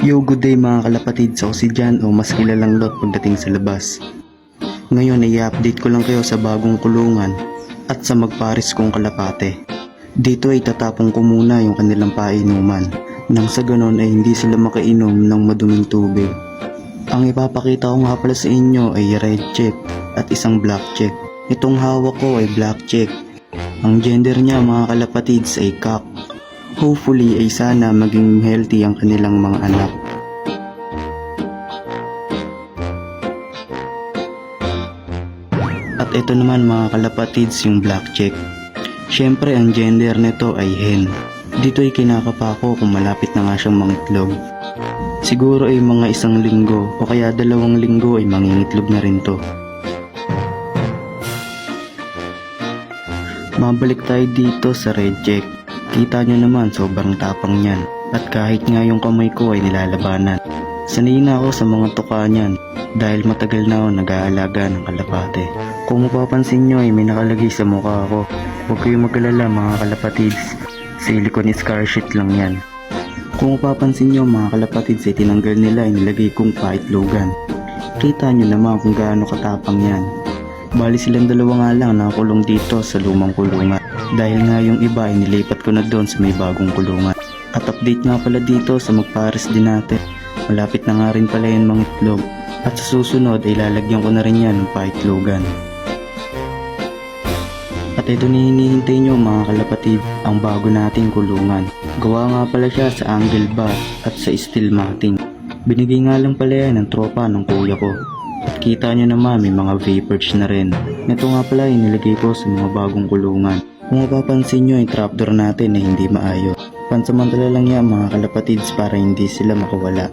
Yo, good day mga kalapatid, sa si Jan o mas kilalang Lot pagdating sa labas. Ngayon ay i-update ko lang kayo sa bagong kulungan at sa magparis kong kalapate. Dito ay tatapong ko muna yung kanilang painuman nang sa ganon ay hindi sila makainom ng maduming tubig. Ang ipapakita ko nga pala sa inyo ay red check at isang black check. Itong hawak ko ay black check. Ang gender niya mga kalapatids ay cock. Hopefully ay sana maging healthy ang kanilang mga anak. At ito naman mga kalapatids yung black check. Syempre ang gender nito ay hen. Dito ay kinakapa ko kung malapit na nga siyang mangitlog. Siguro ay mga 1 linggo o kaya 2 linggo ay mangingitlog na rin to. Mabalik tayo dito sa red check. Kita nyo naman sobrang tapang niyan at kahit nga yung kamay ko ay nilalabanan. Sanay na ako sa mga tuka niyan dahil matagal na ako nag-aalaga ng kalapate. Kung mapapansin nyo ay may nakalagay sa mukha ko. Huwag kayong mag-alala mga kalapatids, silicone scar sheet lang yan. Kung mapapansin nyo mga kalapatids ay tinanggal nila ay nilagay kong paitlogan. Kita nyo naman kung gaano katapang yan. Bali silang 2 nga lang nakakulong dito sa lumang kulungan. Dahil nga yung iba ay nilipat ko na doon sa may bagong kulungan. At update nga pala dito sa magpares din natin. Malapit na nga rin pala yan mangitlog. At sa susunod ay lalagyan ko na rin yan ng paitlogan. At ito na hinihintay nyo mga kalapatid, ang bago nating kulungan. Gawa nga pala siya sa angle bar at sa steel matting. Binigay nga lang pala yan ng tropa ng kuya ko. At kita nyo naman may mga vapors na rin. Ito nga pala yung nilagay ko sa mga bagong kulungan. Kung mapapansin nyo yung trapdoor natin ay hindi maayos. Pansamantala lang yan mga kalapatids para hindi sila makawala.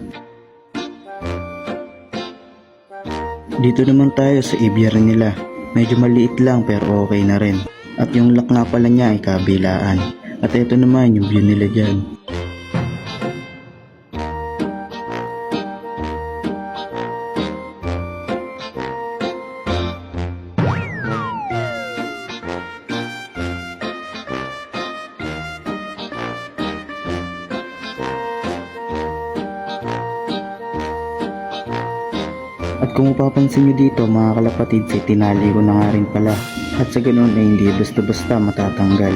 Dito naman tayo sa aviary nila. Medyo maliit lang pero okay na rin. At yung lock nga pala niya ay kabilaan. At ito naman yung view nila dyan. At kung mapapansin nyo dito mga kalapatid, ay tinali ko na nga rin pala. At sa ganoon ay hindi basta-basta matatanggal.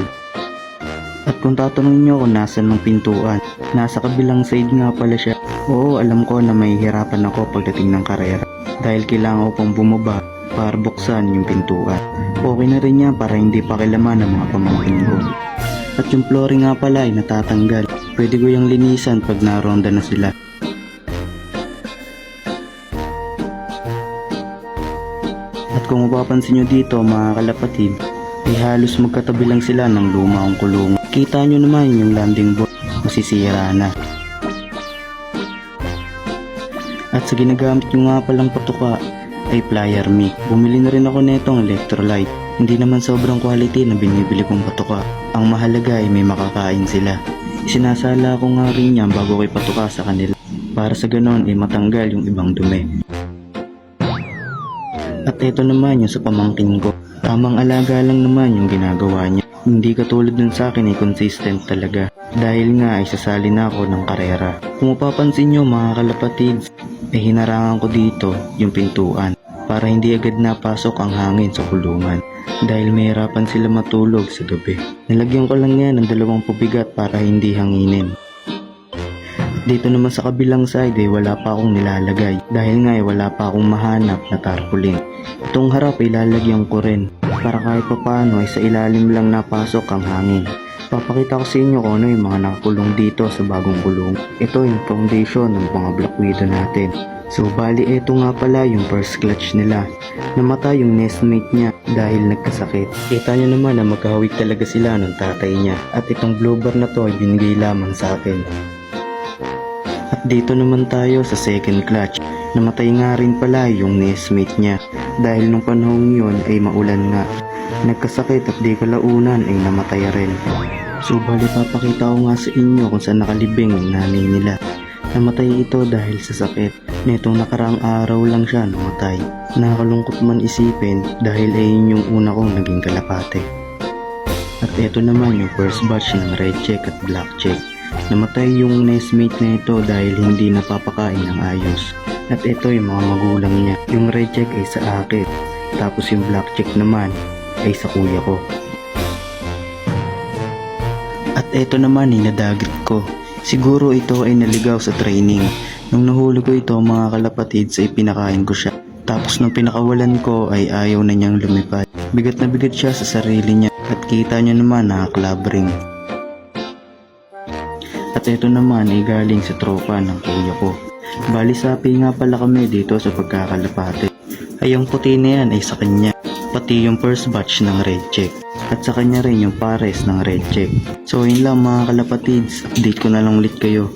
At kung tatanungin nyo kung nasan ng pintuan, nasa kabilang side nga pala siya. Oo, alam ko na may hirapan ako pagdating ng karera. Dahil kailangan ko pang bumaba para buksan yung pintuan. Okay na rin yan para hindi pakilaman ng mga pamangkin ko. At yung flooring nga pala ay natatanggal. Pwede ko yung linisan pag naronda na sila. At kung mapapansin nyo dito mga kalapatid, ay halos magkatabi lang sila ng lumang kulungan. Kita nyo naman yung landing board, masisira na. At sa ginagamit nyo nga palang patuka ay plier mic. Bumili na rin ako netong electrolyte. Hindi naman sobrang quality na binibili kong patuka. Ang mahalaga ay may makakain sila. Isinasala ko nga rin yan bago ko ipatuka sa kanila para sa ganon ay matanggal yung ibang dumi. At ito naman yung sa pamangkin ko. Tamang alaga lang naman yung ginagawa niya. Hindi katulad dun sa akin ay consistent talaga. Dahil nga ay sasali na ako ng karera. Kung mapapansin nyo mga kalapatids, ay hinarangan ko dito yung pintuan para hindi agad napasok ang hangin sa kulungan. Dahil mahirapan sila matulog sa gabi. Nilagyan ko lang yan ng 2 pabigat para hindi hanginin. Dito naman sa kabilang side ay wala pa akong nilalagay dahil nga ay wala pa akong mahanap na tarpaulin. Itong harap ay lalagyan ko rin para kahit papaano ay sa ilalim lang napasok ang hangin. Papakita ko sa inyo kung ano yung mga nakakulong dito sa bagong kulong. Ito yung foundation ng mga Black Widow natin. So bali ito nga pala yung first clutch nila. Namatay yung nestmate niya dahil nagkasakit. Kita nyo naman na magkahawig talaga sila ng tatay niya. At itong blowbar na to ay binigay lamang sa akin. At dito naman tayo sa second clutch. Namatay nga rin pala yung nestmate niya dahil nung panahon yun ay maulan nga. Nagkasakit at di kalaunan ay namatay rin. So bali papakita ko nga sa inyo kung saan nakalibing ang nanay nila. Namatay ito dahil sa sakit. Netong nakaraang araw lang siya namatay. Nakakalungkot man isipin dahil ayun yung una kong naging kalapate. At ito naman yung first batch ng red check at black check. Namatay yung nestmate na ito dahil hindi napapakain ng ayos. At ito yung mga magulang niya. Yung red check ay sa akin. Tapos yung black check naman ay sa kuya ko. At ito naman ay nadagit ko. Siguro ito ay naligaw sa training. Nung nahuli ko ito mga kalapatids ay pinakain ko siya. Tapos nung pinakawalan ko ay ayaw na niyang lumipad. Bigat na bigat siya sa sarili niya. At kita niyo naman nakaklabring. At ito naman ay galing sa tropa ng kuya ko. Bali sapi nga pala kami dito sa pagkakalapate. Ay yung puti na yan ay sa kanya. Pati yung first batch ng red check. At sa kanya rin yung pares ng red check. So yun lang mga kalapatids. Update ko na lang ulit kayo.